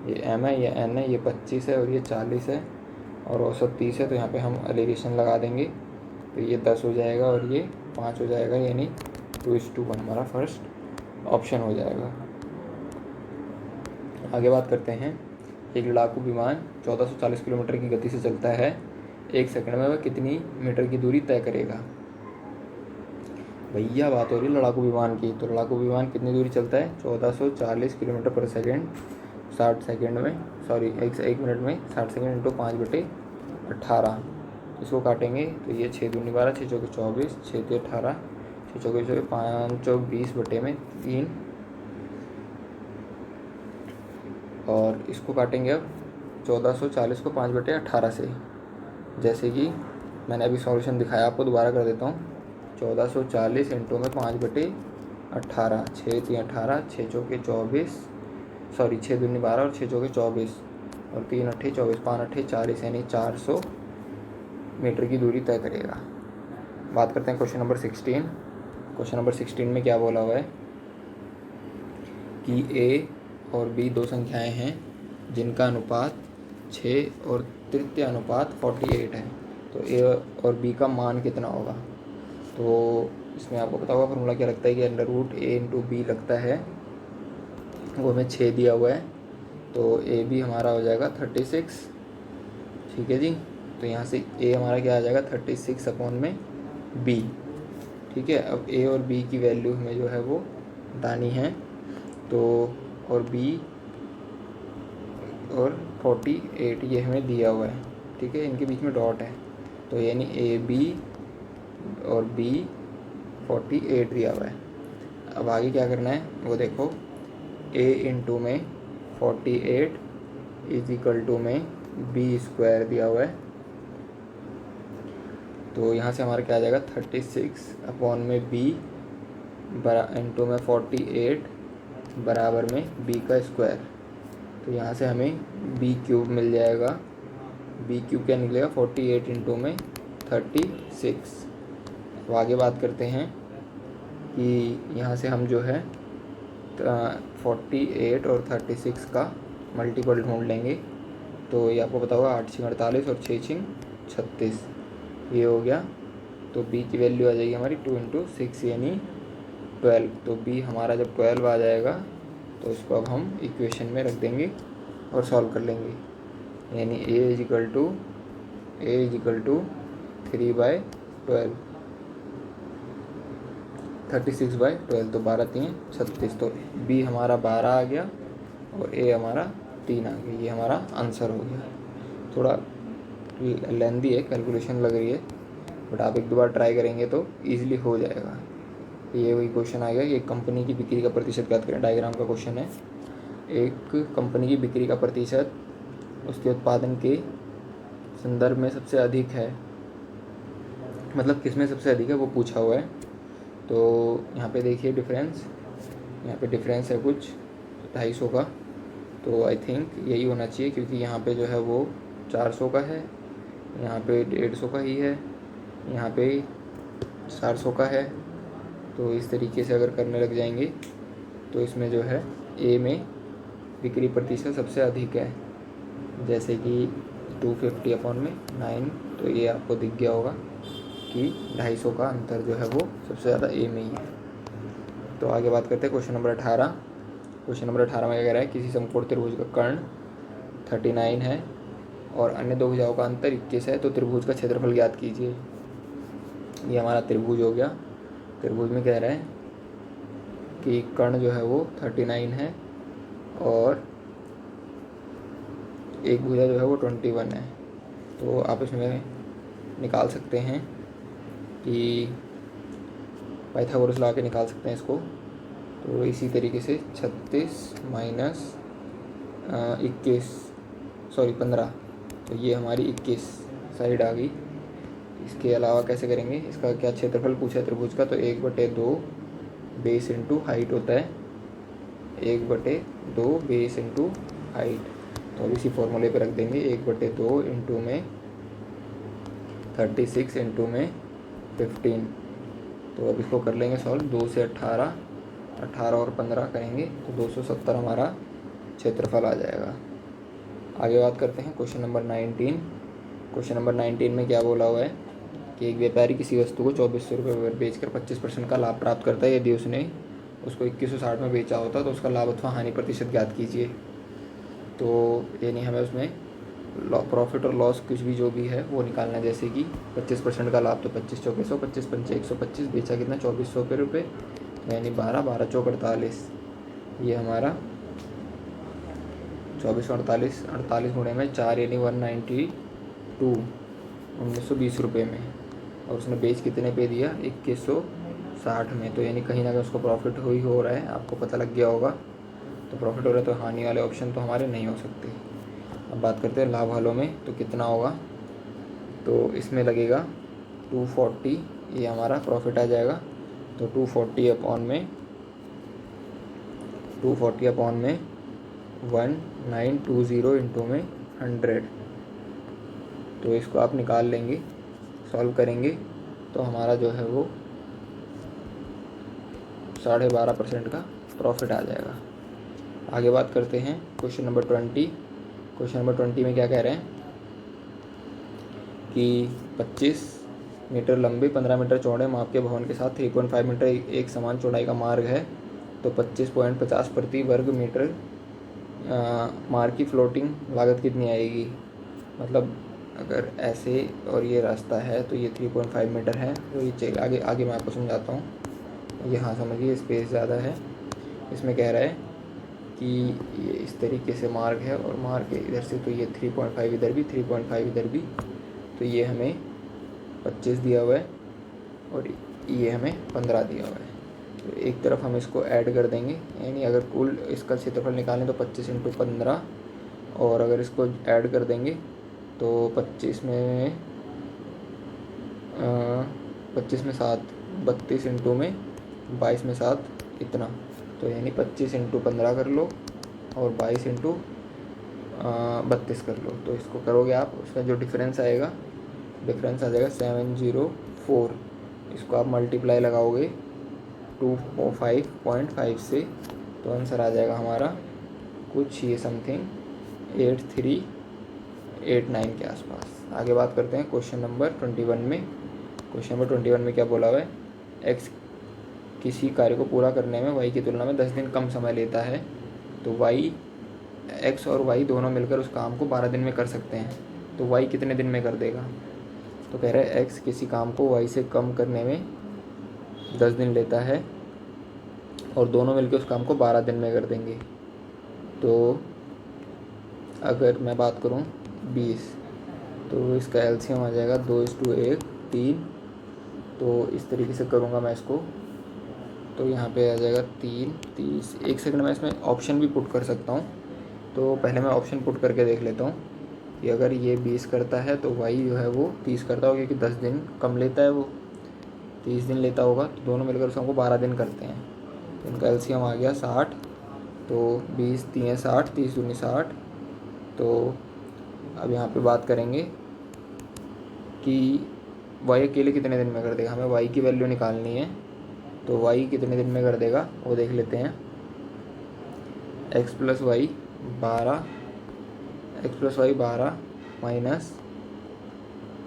ये M है, ये N है, ये 25 है और ये 40 है और औसत 30 है, तो यहाँ पे हम एलिवेशन लगा देंगे तो ये 10 हो जाएगा और ये 5 हो जाएगा, यानी 2:1 हमारा फर्स्ट ऑप्शन हो जाएगा। आगे बात करते हैं, एक लड़ाकू विमान 1440 किलोमीटर की गति से चलता है, 1 सेकंड में वह कितनी मीटर की दूरी तय करेगा। भैया बात हो रही है लड़ाकू विमान की, तो लड़ाकू विमान कितनी दूरी चलता है, 1440 किलोमीटर पर सेकंड, 60 सेकंड में, सॉरी 1 मिनट में 60 सेकंड इंटू 5/18। इसको काटेंगे तो ये 6×2=12, 6×4=24, 6×3=18, 6×4=24, 5×20/3 और इसको काटेंगे अब 1440 को 5/18 से। जैसे कि मैंने अभी सॉल्यूशन दिखाया, आपको दोबारा कर देता हूँ। 1440 इंटू में 5/18, 6×3=18, 6×4=24, सॉरी 6×2=12 और 6×4=24 और 3×8=24, 5×8=40, यानी 400 मीटर की दूरी तय करेगा। बात करते हैं क्वेश्चन नंबर 16। क्वेश्चन नंबर 16 में क्या बोला हुआ है कि A और B दो संख्याएं हैं जिनका अनुपात 6 और तृतीय अनुपात 48 है, तो A और B का मान कितना होगा। तो इसमें आपको पता होगा फॉर्मूला क्या लगता है कि √A×B लगता है, वो हमें 6 दिया हुआ है, तो AB हमारा हो जाएगा 36। ठीक है जी, तो यहाँ से A हमारा क्या आ जाएगा 36 अपॉन में B। ठीक है, अब A और B की वैल्यू हमें जो है वो बतानी है, तो और B और 48 ये हमें दिया हुआ है। ठीक है, इनके बीच में डॉट है, तो यानी AB और B 48 दिया हुआ है। अब आगे क्या करना है वो देखो, A इंटू में 48 = में B² दिया हुआ है, तो यहाँ से हमारा क्या आ जाएगा 36 अपॉन में B इंटू में 48 बराबर में B का स्क्वायर। तो यहाँ से हमें B³ मिल जाएगा। B³ क्या निकलेगा 48 इंटू में 36। अब आगे बात करते हैं कि यहाँ से हम जो है 48 और 36 का मल्टीपल ढूंढ लेंगे, तो ये आपको पता होगा 8×48 और 6×36 ये हो गया। तो B की वैल्यू आ जाएगी हमारी 2×6 यानी 12। तो B हमारा जब 12 आ जाएगा तो इसको अब हम इक्वेशन में रख देंगे और सॉल्व कर लेंगे, यानी A = 3/12। 36/12, तो 12×3 = 36, तो बी हमारा 12 आ गया और ए हमारा 3 आ गया। ये हमारा आंसर हो गया। थोड़ा लेंदी है, कैलकुलेशन लग रही है, बट आप एक दो बार ट्राई करेंगे तो ईजिली हो जाएगा। ये वही क्वेश्चन आएगा कि एक कंपनी की बिक्री का प्रतिशत ज्ञात करें। डायग्राम का क्वेश्चन है। एक कंपनी की बिक्री का प्रतिशत उसके उत्पादन के संदर्भ में सबसे अधिक है, मतलब किस में सबसे अधिक है वो पूछा हुआ है। तो यहाँ पे देखिए डिफरेंस, यहाँ पे डिफरेंस है कुछ 250 का, तो आई थिंक यही होना चाहिए, क्योंकि यहाँ पे जो है वो 400 का है, यहाँ पे 150 का ही है, यहाँ पे 400 का है। तो इस तरीके से अगर करने लग जाएंगे तो इसमें जो है ए में बिक्री प्रतिशत सबसे अधिक है, जैसे कि 250/9, तो ये आपको दिख गया होगा कि 250 का अंतर जो है वो सबसे ज़्यादा ए में ही है। तो आगे बात करते हैं क्वेश्चन नंबर 18। क्वेश्चन नंबर 18 में क्या कह रहा है, किसी समकोण त्रिभुज का कर्ण 39 है और अन्य दो भुजाओं का अंतर 21 है, तो त्रिभुज का क्षेत्रफल ज्ञात कीजिए। ये हमारा त्रिभुज हो गया। त्रिभुज में कह रहे हैं कि कर्ण जो है वो 39 है और एक भुजा जो है वो 21 है। तो आप इसमें निकाल सकते हैं कि पाइथागोरस लगा के निकाल सकते हैं इसको। तो इसी तरीके से 36 माइनस 15, तो ये हमारी 21 साइड आ गई। इसके अलावा कैसे करेंगे, इसका क्या क्षेत्रफल पूछा है त्रिभुज का, तो 1/2 बेस इंटू हाइट होता है, 1/2 बेस इंटू हाइट। तो अब इसी फॉर्मूले पे रख देंगे, 1/2 इंटू में 36 इंटू में 15। तो अब इसको कर लेंगे सॉल्व, 2 से 18, 18 और 15 करेंगे तो 270 हमारा क्षेत्रफल आ जाएगा। आगे बात करते हैं क्वेश्चन नंबर 19। क्वेश्चन नंबर 19 में क्या बोला हुआ है कि एक व्यापारी किसी वस्तु को 2400 रुपये पर बेचकर 25% का लाभ प्राप्त करता है। यदि उसने उसको 2160 में बेचा होता तो उसका लाभ अथवा हानि प्रतिशत ज्ञात कीजिए। तो यानी हमें उसमें प्रॉफिट और लॉस कुछ भी जो भी है वो निकालना है, जैसे कि 25% का लाभ, तो 25 चौके 100, 25 पंचे 125, बेचा कितना 2400 रुपये, यानी 12, 12 चौक 48। ये हमारा 24 48, 48 गुणे में 4 यानी 192, 1920 रुपये में। और उसने बेच कितने पे दिया, 2160 में। तो यानी कहीं ना कहीं उसको प्रॉफिट हो रहा है, आपको पता लग गया होगा। तो प्रॉफिट हो रहा है तो हानि वाले ऑप्शन तो हमारे नहीं हो सकते। अब बात करते हैं लाभ वालों में, तो कितना होगा, तो इसमें लगेगा 240, ये हमारा प्रॉफिट आ जाएगा। तो 240 अपॉन में 1920 इंटू में 100, तो इसको आप निकाल लेंगे, सॉल्व करेंगे तो हमारा जो है वो 12.5% का प्रॉफिट आ जाएगा। आगे बात करते हैं क्वेश्चन नंबर 20। क्वेश्चन नंबर 20 में क्या कह रहे हैं कि 25 मीटर लंबे 15 मीटर चौड़े माप के भवन के साथ 3.5 मीटर एक समान चौड़ाई का मार्ग है, तो 25.50 प्रति वर्ग मीटर मार्ग की फ्लोटिंग लागत कितनी आएगी। मतलब अगर ऐसे और ये रास्ता है तो ये 3.5 मीटर है, तो ये चल आगे मैं आपको समझाता हूँ। यहाँ समझिए स्पेस ज़्यादा है। इसमें कह रहा है कि ये इस तरीके से मार्ग है और मार्ग के इधर से, तो ये 3.5 इधर भी, 3.5 इधर भी, तो ये हमें 25 दिया हुआ है और ये हमें 15 दिया हुआ है। तो एक तरफ हम इसको ऐड कर देंगे, यानी अगर कुल इसका क्षेत्रफल निकालें तो 25 इंटू 15, और अगर इसको ऐड कर देंगे तो 25 में 7, 32 इंटू में 22 में 7 इतना, तो यानी 25 इंटू 15 कर लो और 22 इंटू 32 कर लो। तो इसको करोगे आप, उसका जो डिफरेंस आ जाएगा 704। इसको आप मल्टीप्लाई लगाओगे 205.5 से, तो आंसर आ जाएगा हमारा कुछ ये समथिंग 8389 के आसपास। आगे बात करते हैं क्वेश्चन नंबर 21 में। क्वेश्चन नंबर 21 में क्या बोला हुआ है, एक्स किसी कार्य को पूरा करने में वाई की तुलना में 10 दिन कम समय लेता है, तो वाई, एक्स और वाई दोनों मिलकर उस काम को 12 दिन में कर सकते हैं, तो वाई कितने दिन में कर देगा। तो कह रहा है एक्स किसी काम को वाई से कम करने में 10 दिन लेता है और दोनों मिलकर उस काम को 12 दिन में कर देंगे। तो अगर मैं बात करूं 20, तो इसका एलसीएम आ जाएगा 2:1 3। तो इस तरीके से करूंगा मैं इसको, तो यहाँ पे आ जाएगा 3 30। एक सेकंड में इसमें ऑप्शन भी पुट कर सकता हूँ, तो पहले मैं ऑप्शन पुट करके देख लेता हूँ कि अगर ये 20 करता है तो वाई जो है वो 30 करता होगा, क्योंकि 10 दिन कम लेता है, वो 30 दिन लेता होगा। तो दोनों मिलकर उसको 12 दिन करते हैं। तो इनका एलसीएम आ गया 60। तो 20 3 60, 30 दूनी 60। तो अब यहाँ पे बात करेंगे कि वाई अकेले कितने दिन में कर देगा। हमें वाई की वैल्यू निकालनी है, तो वाई कितने दिन में कर देगा वो देख लेते हैं। x + y 12, माइनस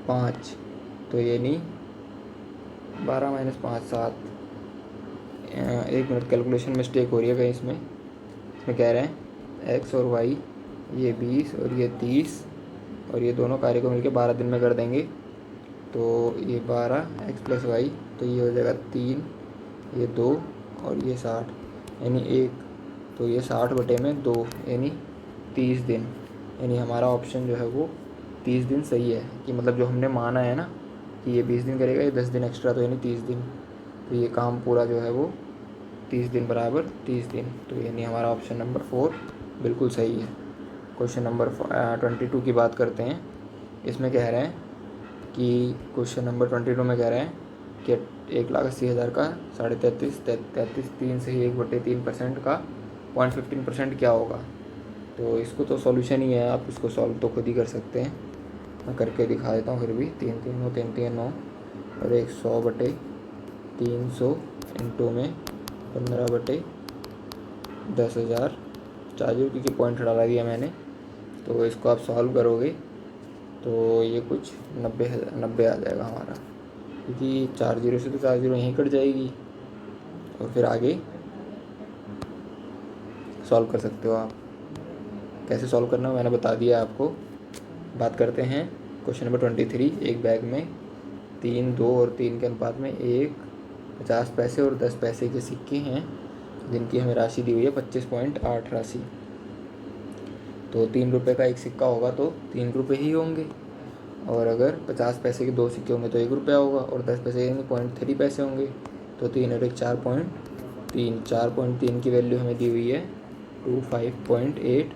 5, तो ये नहीं 12 माइनस 5 7। एक मिनट, कैलकुलेशन मिस्टेक हो रही है कहीं इसमें कह रहे हैं x और y ये 20 और ये 30, और ये दोनों कार्य को मिलकर 12 दिन में कर देंगे। तो ये 12 x + y, तो ये हो जाएगा 3, ये 2 और ये 60 यानी 1। तो ये 60/2 यानी 30 दिन। यानी हमारा ऑप्शन जो है वो 30 दिन सही है, कि मतलब जो हमने माना है ना कि ये 20 दिन करेगा, ये 10 दिन एक्स्ट्रा, तो यानी 30 दिन। तो ये काम पूरा जो है वो 30 दिन बराबर 30 दिन। तो यानी हमारा ऑप्शन नंबर 4 बिल्कुल सही है। क्वेश्चन नंबर 22 की बात करते हैं। इसमें कह रहे हैं कि क्वेश्चन नंबर 22 में कह रहे हैं कि 1,80,000 का 33.3 से ही 1/3% का 0.15% क्या होगा। तो इसको तो सॉल्यूशन ही है, आप इसको सॉल्व तो खुद ही कर सकते हैं। मैं करके दिखा देता हूँ फिर भी। 3 3 9 3 3 9 और 100/300 इंटू में 15/10,000 चार्जर, क्योंकि पॉइंट डाला दिया मैंने। तो इसको आप सॉल्व करोगे तो ये कुछ 90 आ जाएगा हमारा, क्योंकि 4 0 से तो 4 0 यहीं कट जाएगी। और फिर आगे सॉल्व कर सकते हो आप। कैसे सॉल्व करना मैंने बता दिया आपको। बात करते हैं क्वेश्चन नंबर 23। एक बैग में 3 2 और 3 के अनुपात में 1 50 पैसे और 10 पैसे के सिक्के हैं, जिनकी हमें राशि दी हुई है 25.8 राशि। तो 3 रुपये का एक सिक्का होगा तो 3 रुपये ही होंगे, और अगर 50 पैसे के 2 सिक्के होंगे तो 1 रुपया होगा, और 10 पैसे यानी 0.3 पैसे होंगे। तो 3 और 1 4.3, 4.3 की वैल्यू हमें दी हुई है 25.8।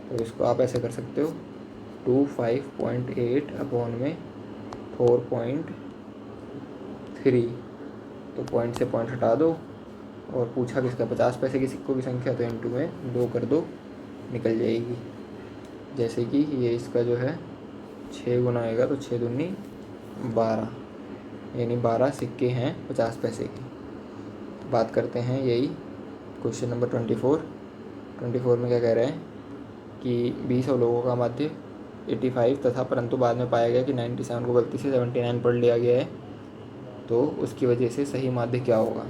तो इसको आप ऐसे कर सकते हो 25.8 अपॉन में 4.3। तो पॉइंट से पॉइंट हटा दो, और पूछा किसका 50 पैसे के सिक्कों की संख्या, तो इंटू में 2 कर दो, निकल जाएगी। जैसे कि ये इसका जो है 6 गुना होएगा, तो 6 दूनी 12, यानी 12 सिक्के हैं 50 पैसे के। बात करते हैं यही क्वेश्चन नंबर 24 में क्या कह रहे हैं कि 20 लोगों का माध्य 85 तथा, परंतु बाद में पाया गया कि 97 को गलती से 79 पढ़ लिया गया है, तो उसकी वजह से सही माध्य क्या होगा।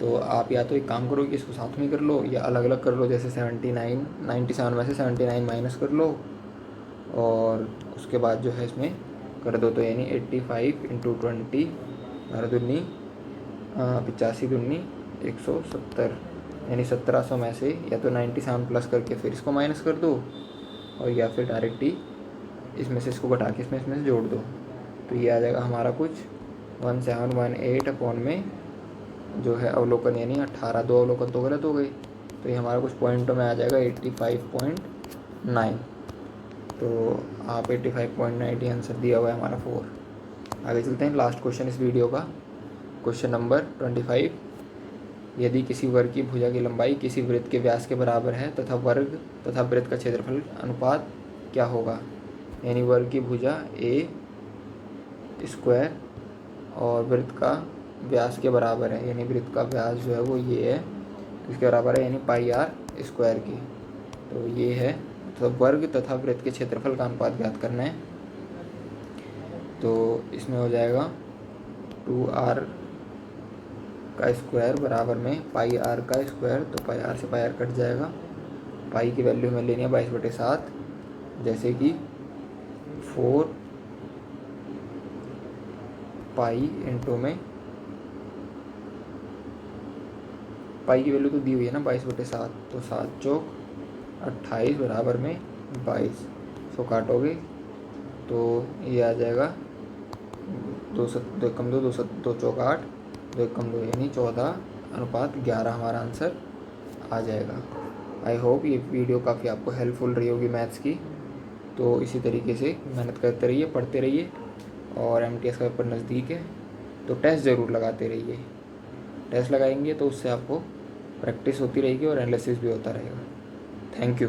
तो आप या तो एक काम करो कि इसको साथ में कर लो, या अलग अलग कर लो। जैसे 97 में से 79 माइनस कर लो, और उसके बाद जो है इसमें कर दो। तो यानी 85 इंटू 20, 12 दूनी 85 दूनी 170, यानी 1700 में से या तो 97 प्लस करके फिर इसको माइनस कर दो, और या फिर डायरेक्ट ही इसमें से इसको घटा के इसमें से जोड़ दो। तो ये आ जाएगा हमारा कुछ 1718 अपॉन में जो है अवलोकन, यानी 18। 2 अवलोकन तो गलत हो गई, तो ये हमारा कुछ पॉइंटों में आ जाएगा 85.9। तो आप 85.9 आंसर दिया हुआ है हमारा 4। आगे चलते हैं, लास्ट क्वेश्चन इस वीडियो का, क्वेश्चन नंबर 25। यदि किसी वर्ग की भुजा की लंबाई किसी वृत्त के व्यास के बराबर है तथा वर्ग तथा वृत्त का क्षेत्रफल अनुपात क्या होगा। यानी वर्ग की भुजा a स्क्वायर और वृत्त का व्यास के बराबर है, यानी वृत्त का व्यास जो है वो ये है, इसके बराबर है, यानी πr स्क्वायर की। तो ये है, तो वर्ग तथा वृत्त के क्षेत्रफल का अनुपात ज्ञात करना है। तो इसमें हो जाएगा 2r का स्क्वायर बराबर में πr का स्क्वायर। तो πr से πr कट जाएगा, पाई की वैल्यू हमें लेनी है 22/7, जैसे कि 4 पाई इंटू में पाई की वैल्यू तो दी हुई है ना 22/7, तो 7 चौक 28 बराबर में 22। सो काटोगे तो ये आ जाएगा 2 2 2 चौक 8, 2 1 2 यानी 14:11 हमारा आंसर आ जाएगा। आई होप ये वीडियो काफ़ी आपको हेल्पफुल रही होगी मैथ्स की। तो इसी तरीके से मेहनत करते रहिए, पढ़ते रहिए, और एमटीएस का पेपर नज़दीक है तो टेस्ट ज़रूर लगाते रहिए। टेस्ट लगाएंगे तो उससे आपको प्रैक्टिस होती रहेगी और एनालिसिस भी होता रहेगा। Thank you.